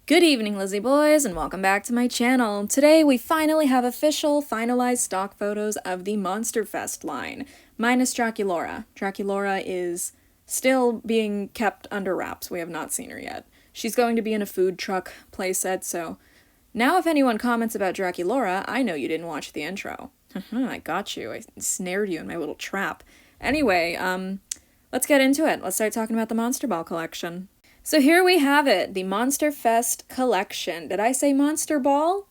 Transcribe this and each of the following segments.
Good evening, Lizzie boys, and welcome back to my channel. Today we finally have official, finalized stock photos of the Monster Fest line, minus Draculaura. Draculaura is still being kept under wraps. We have not seen her yet. She's going to be in a food truck playset, so now if anyone comments about Draculaura, I know you didn't watch the intro. I got you. I snared you in my little trap. Anyway, let's get into it. Let's start talking about the Monster Ball collection. So here we have it, the Monster Fest collection. Did I say Monster Ball?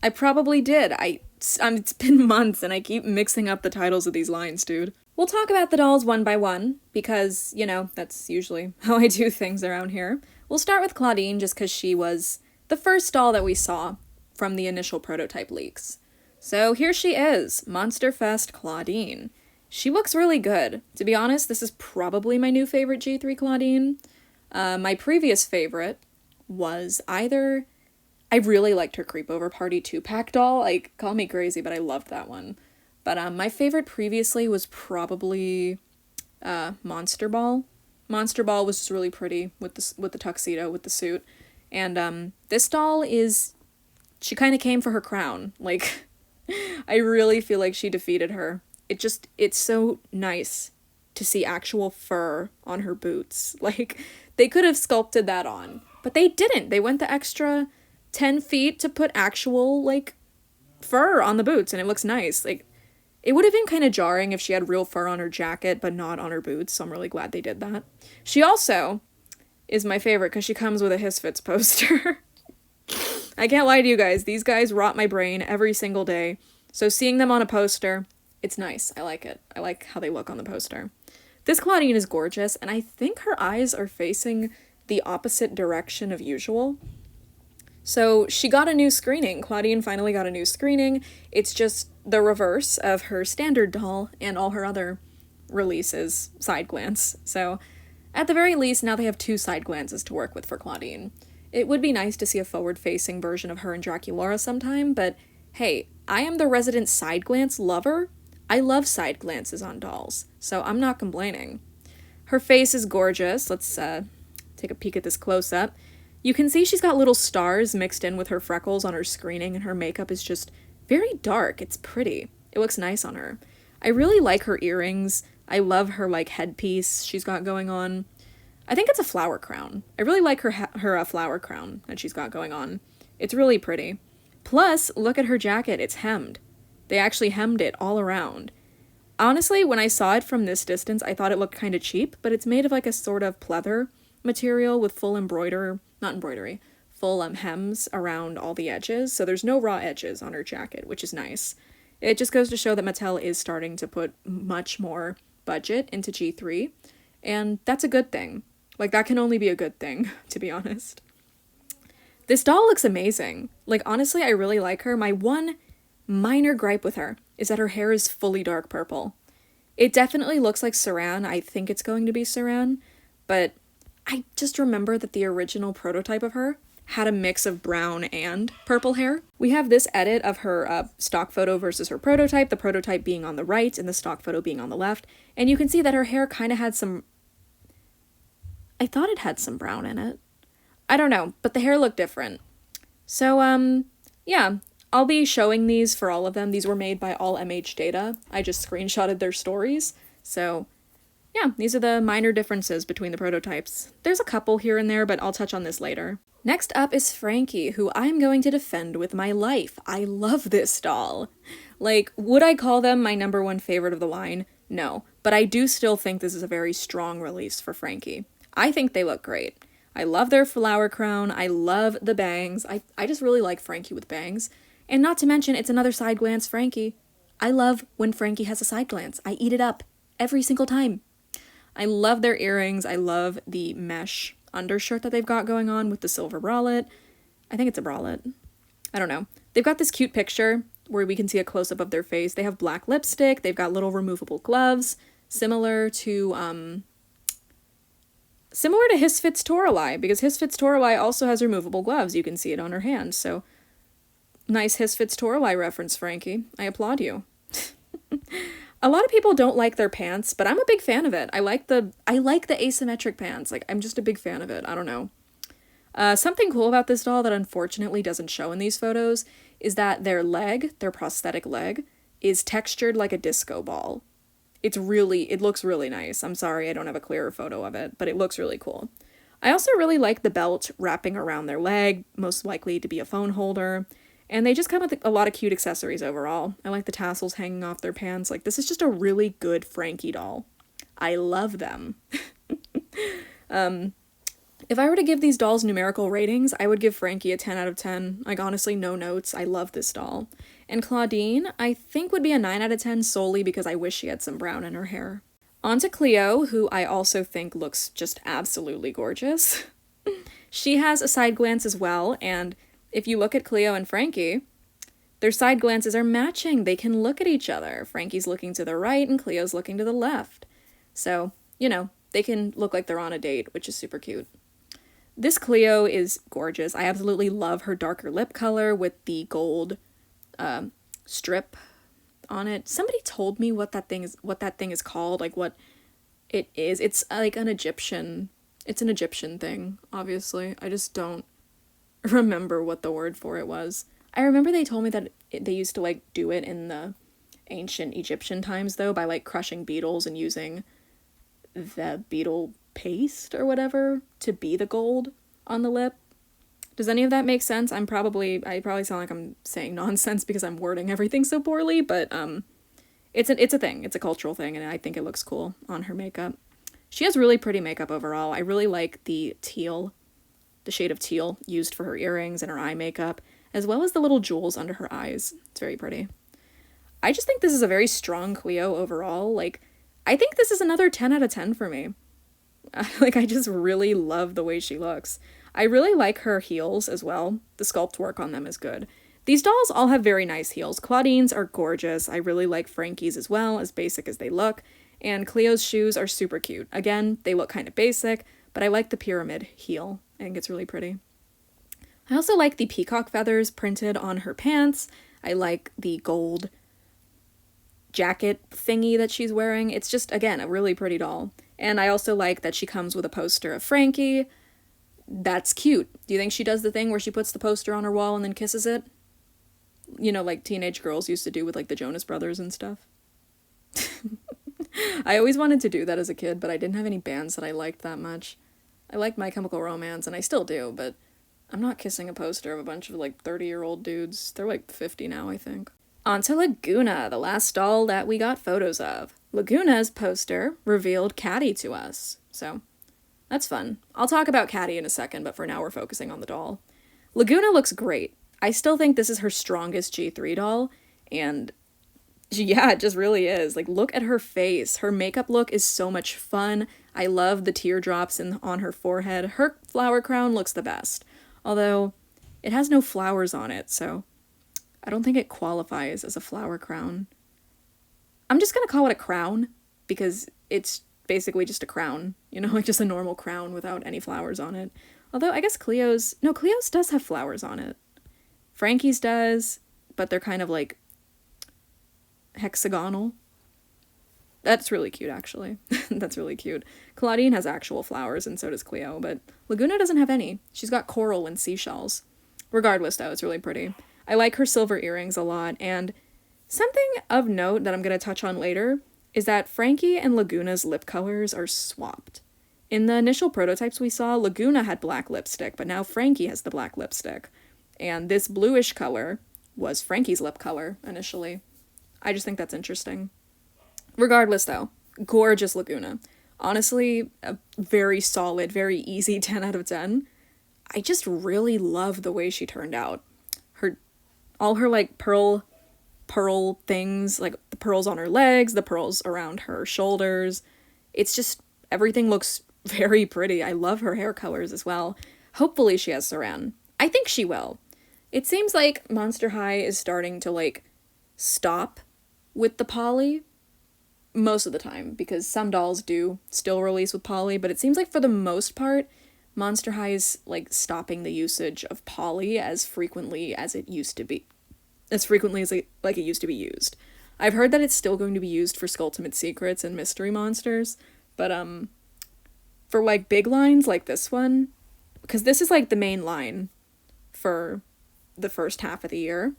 I probably did. It's been months and I keep mixing up the titles of these lines, dude. We'll talk about the dolls one by one because, you know, that's usually how I do things around here. We'll start with Claudine just because she was the first doll that we saw from the initial prototype leaks. So here she is, Monster Fest Claudine. She looks really good. To be honest, this is probably my new favorite G3 Claudine. My previous favorite was I really liked her Creepover Party 2-pack doll. Like, call me crazy, but I loved that one. But my favorite previously was probably Monster Ball. Monster Ball was just really pretty with the tuxedo, with the suit. And this doll she kind of came for her crown. Like, I really feel like she defeated her. It's so nice to see actual fur on her boots. Like, they could have sculpted that on, but they didn't. They went the extra 10 feet to put actual, like, fur on the boots, and it looks nice. Like, it would have been kind of jarring if she had real fur on her jacket, but not on her boots, so I'm really glad they did that. She also is my favorite because she comes with a Hisfits poster. I can't lie to you guys. These guys rot my brain every single day, so seeing them on a poster, it's nice. I like it. I like how they look on the poster. This Claudine is gorgeous, and I think her eyes are facing the opposite direction of usual. So she got a new screening. Claudine finally got a new screening. It's just the reverse of her standard doll and all her other releases, side glance. So at the very least, now they have two side glances to work with for Claudine. It would be nice to see a forward-facing version of her and Draculaura sometime, but hey, I am the resident side glance lover. I love side glances on dolls, so I'm not complaining. Her face is gorgeous. Let's take a peek at this close-up. You can see she's got little stars mixed in with her freckles on her screening, and her makeup is just very dark. It's pretty. It looks nice on her. I really like her earrings. I love her, like, headpiece she's got going on. I think it's a flower crown. I really like her flower crown that she's got going on. It's really pretty. Plus, look at her jacket. It's hemmed. They actually hemmed it all around. Honestly, when I saw it from this distance, I thought it looked kind of cheap, but it's made of like a sort of pleather material with full full hems around all the edges, so there's no raw edges on her jacket, which is nice. It just goes to show that Mattel is starting to put much more budget into G3, and that's a good thing. Like, that can only be a good thing, to be honest. This doll looks amazing. Like, honestly, I really like her. My one minor gripe with her is that her hair is fully dark purple. It definitely looks like Saran. I think it's going to be Saran, but I just remember that the original prototype of her had a mix of brown and purple hair. We have this edit of her stock photo versus her prototype, the prototype being on the right and the stock photo being on the left, and you can see that her hair kind of had some... I thought it had some brown in it. I don't know, but the hair looked different. So, yeah. I'll be showing these for all of them. These were made by All MH Data. I just screenshotted their stories. So, yeah, these are the minor differences between the prototypes. There's a couple here and there, but I'll touch on this later. Next up is Frankie, who I'm going to defend with my life. I love this doll. Like, would I call them my number one favorite of the line? No, but I do still think this is a very strong release for Frankie. I think they look great. I love their flower crown. I love the bangs. I just really like Frankie with bangs. And not to mention, it's another side glance Frankie. I love when Frankie has a side glance. I eat it up every single time. I love their earrings. I love the mesh undershirt that they've got going on with the silver bralette. I think it's a bralette. I don't know. They've got this cute picture where we can see a close-up of their face. They have black lipstick. They've got little removable gloves, similar to Hisfits Toralei, because Hisfits Toralei also has removable gloves. You can see it on her hand, so... Nice Hisfits Toralei reference, Frankie. I applaud you. A lot of people don't like their pants, but I'm a big fan of it. I like the asymmetric pants. Like, I'm just a big fan of it. I don't know. Something cool about this doll that unfortunately doesn't show in these photos is that their prosthetic leg, is textured like a disco ball. It looks really nice. I'm sorry I don't have a clearer photo of it, but it looks really cool. I also really like the belt wrapping around their leg, most likely to be a phone holder. And they just come with a lot of cute accessories overall. I like the tassels hanging off their pants. Like, this is just a really good Frankie doll. I love them. If I were to give these dolls numerical ratings, I would give Frankie a 10 out of 10. Like, honestly, no notes. I love this doll. And Claudine, I think would be a 9 out of 10 solely because I wish she had some brown in her hair. On to Cleo, who I also think looks just absolutely gorgeous. She has a side glance as well, and if you look at Cleo and Frankie, their side glances are matching. They can look at each other. Frankie's looking to the right and Cleo's looking to the left. So, you know, they can look like they're on a date, which is super cute. This Cleo is gorgeous. I absolutely love her darker lip color with the gold strip on it. Somebody told me what that thing is called, like what it is. It's like an Egyptian thing, obviously. I just don't remember what the word for it was. I remember they told me that they used to like do it in the ancient Egyptian times though, by like crushing beetles and using the beetle paste or whatever to be the gold on the lip. Does any of that make sense? I probably sound like I'm saying nonsense because I'm wording everything so poorly, but it's a thing. It's a cultural thing, and I think it looks cool on her makeup. She has really pretty makeup overall. I really like the shade of teal used for her earrings and her eye makeup, as well as the little jewels under her eyes. It's very pretty. I just think this is a very strong Cleo overall. Like, I think this is another 10 out of 10 for me. Like, I just really love the way she looks. I really like her heels as well. The sculpt work on them is good. These dolls all have very nice heels. Claudine's are gorgeous. I really like Frankie's as well, as basic as they look. And Cleo's shoes are super cute. Again, they look kind of basic, but I like the pyramid heel. I think it's really pretty. I also like the peacock feathers printed on her pants. I like the gold jacket thingy that she's wearing. It's just, again, a really pretty doll. And I also like that she comes with a poster of Frankie. That's cute. Do you think she does the thing where she puts the poster on her wall and then kisses it? You know, like teenage girls used to do with like the Jonas Brothers and stuff. I always wanted to do that as a kid, but I didn't have any bands that I liked that much. I liked My Chemical Romance, and I still do, but I'm not kissing a poster of a bunch of like 30-year-old dudes. They're like 50 now, I think. On to Laguna, the last doll that we got photos of. Laguna's poster revealed Catty to us, so that's fun. I'll talk about Catty in a second, but for now we're focusing on the doll. Laguna looks great. I still think this is her strongest G3 doll, and yeah, it just really is. Like, look at her face. Her makeup look is so much fun. I love the teardrops on her forehead. Her flower crown looks the best, although it has no flowers on it, so I don't think it qualifies as a flower crown. I'm just gonna call it a crown, because it's basically just a crown, you know, like just a normal crown without any flowers on it. Although I guess Cleo's does have flowers on it. Frankie's does, but they're kind of like hexagonal. That's really cute, actually. That's really cute. Claudine has actual flowers, and so does Cleo, but Laguna doesn't have any. She's got coral and seashells. Regardless, though, it's really pretty. I like her silver earrings a lot, and something of note that I'm going to touch on later is that Frankie and Laguna's lip colors are swapped. In the initial prototypes we saw, Laguna had black lipstick, but now Frankie has the black lipstick. And this bluish color was Frankie's lip color initially. I just think that's interesting. Regardless, though, gorgeous Laguna. Honestly, a very solid, very easy 10 out of 10. I just really love the way she turned out. All her like pearl things, like the pearls on her legs, the pearls around her shoulders. It's just, everything looks very pretty. I love her hair colors as well. Hopefully she has saran. I think she will. It seems like Monster High is starting to like stop with the poly most of the time, because some dolls do still release with poly, but it seems like for the most part, Monster High is like stopping the usage of poly as frequently as it used to be. As frequently as it used to be used. I've heard that it's still going to be used for Skulltimate Secrets and Mystery Monsters, but for like big lines like this one, because this is like the main line for the first half of the year,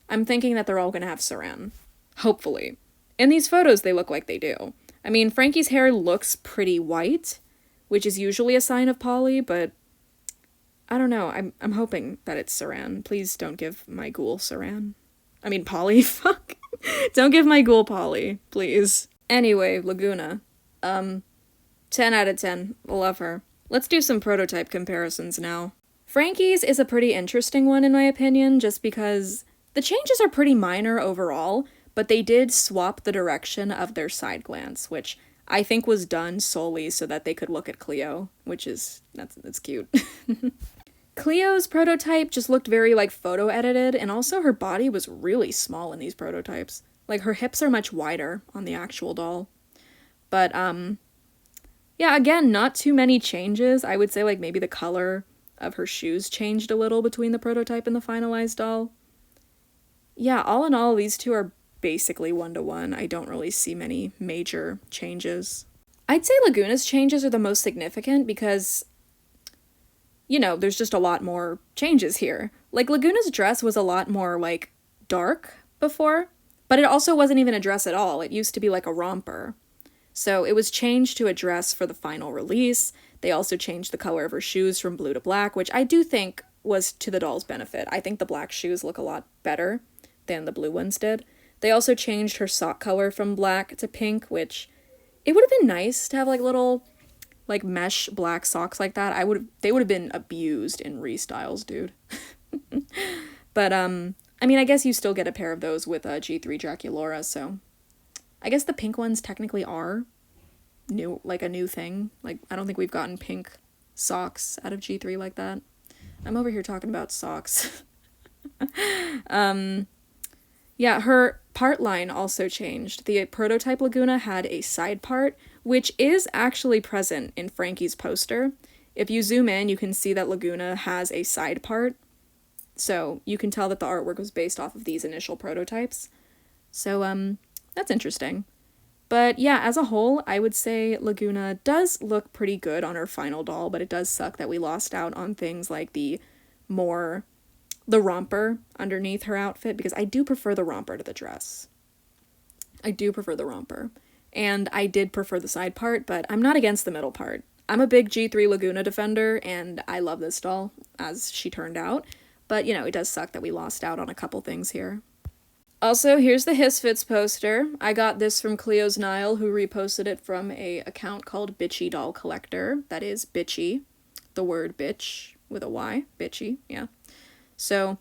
I'm thinking that they're all going to have saran. Hopefully. In these photos, they look like they do. I mean, Frankie's hair looks pretty white, which is usually a sign of poly, but I don't know. I'm hoping that it's saran. Please don't give my ghoul saran. I mean, poly. Fuck. Don't give my ghoul poly, please. Anyway, Laguna. 10 out of 10. Love her. Let's do some prototype comparisons now. Frankie's is a pretty interesting one in my opinion, just because the changes are pretty minor overall, but they did swap the direction of their side glance, which I think was done solely so that they could look at Cleo, which is, that's cute. Cleo's prototype just looked very, like, photo edited, and also her body was really small in these prototypes. Like, her hips are much wider on the actual doll. But, yeah, again, not too many changes. I would say, like, maybe the color of her shoes changed a little between the prototype and the finalized doll. Yeah, all in all, these two are basically 1-to-1. I don't really see many major changes. I'd say Laguna's changes are the most significant because, you know, there's just a lot more changes here. Like, Laguna's dress was a lot more, like, dark before, but it also wasn't even a dress at all. It used to be like a romper. So it was changed to a dress for the final release. They also changed the color of her shoes from blue to black, which I do think was to the doll's benefit. I think the black shoes look a lot better than the blue ones did. They also changed her sock color from black to pink, which it would have been nice to have like little like mesh black socks like that. They would have been abused in restyles, dude. But I mean, I guess you still get a pair of those with G3 Draculaura, so I guess the pink ones technically are new, like a new thing. Like, I don't think we've gotten pink socks out of G3 like that. I'm over here talking about socks. Yeah, her part line also changed. The prototype Laguna had a side part, which is actually present in Frankie's poster. If you zoom in, you can see that Laguna has a side part. So you can tell that the artwork was based off of these initial prototypes. So, that's interesting. But yeah, as a whole, I would say Laguna does look pretty good on her final doll, but it does suck that we lost out on things like the romper underneath her outfit, because I do prefer the romper to the dress. I do prefer the romper. And I did prefer the side part, but I'm not against the middle part. I'm a big G3 Laguna defender, and I love this doll, as she turned out. But, you know, it does suck that we lost out on a couple things here. Also, here's the Hisfits poster. I got this from Cleo's Nile, who reposted it from a account called Bitchy Doll Collector. That is bitchy, the word bitch with a Y, bitchy, yeah. So,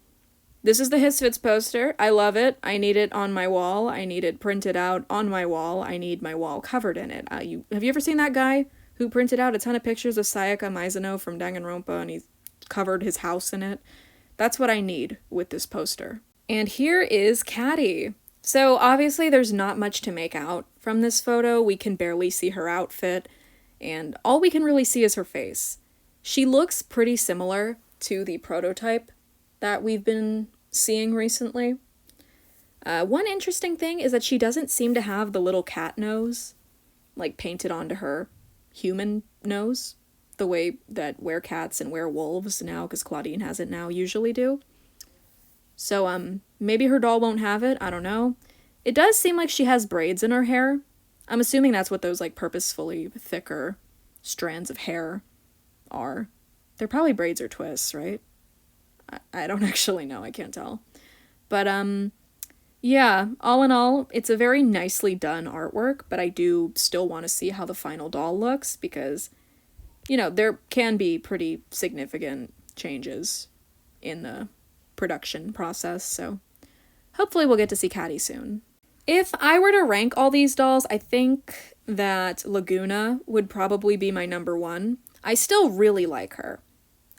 this is the Hisfits poster. I love it. I need it on my wall. I need it printed out on my wall. I need my wall covered in it. Have you ever seen that guy who printed out a ton of pictures of Sayaka Mizuno from Danganronpa and he covered his house in it? That's what I need with this poster. And here is Catty. So obviously there's not much to make out from this photo. We can barely see her outfit, and all we can really see is her face. She looks pretty similar to the prototype that we've been seeing recently. One interesting thing is that she doesn't seem to have the little cat nose, like, painted onto her human nose, the way that werecats and werewolves now, because Claudine has it now, usually do. So, maybe her doll won't have it, I don't know. It does seem like she has braids in her hair. I'm assuming that's what those, like, purposefully thicker strands of hair are. They're probably braids or twists, right? I don't actually know, I can't tell. But, yeah, all in all, it's a very nicely done artwork, but I do still want to see how the final doll looks, because, you know, there can be pretty significant changes in the production process, so hopefully we'll get to see Catty soon. If I were to rank all these dolls, I think that Laguna would probably be my number one. I still really like her.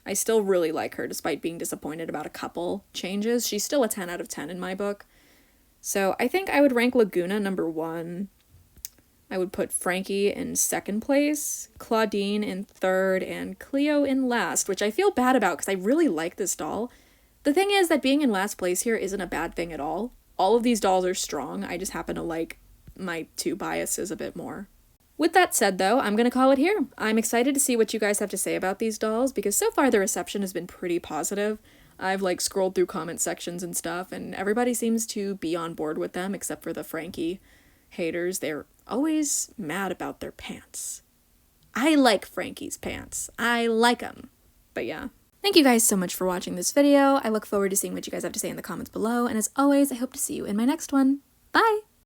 Despite being disappointed about a couple changes. She's still a 10 out of 10 in my book. So I think I would rank Laguna number one. I would put Frankie in second place, Claudine in third, and Cleo in last, which I feel bad about because I really like this doll. The thing is that being in last place here isn't a bad thing at all. All of these dolls are strong. I just happen to like my two biases a bit more. With that said, though, I'm gonna call it here. I'm excited to see what you guys have to say about these dolls, because so far the reception has been pretty positive. I've like scrolled through comment sections and stuff, and everybody seems to be on board with them, except for the Frankie haters. They're always mad about their pants. I like Frankie's pants. I like them. But yeah. Thank you guys so much for watching this video. I look forward to seeing what you guys have to say in the comments below, and as always, I hope to see you in my next one. Bye!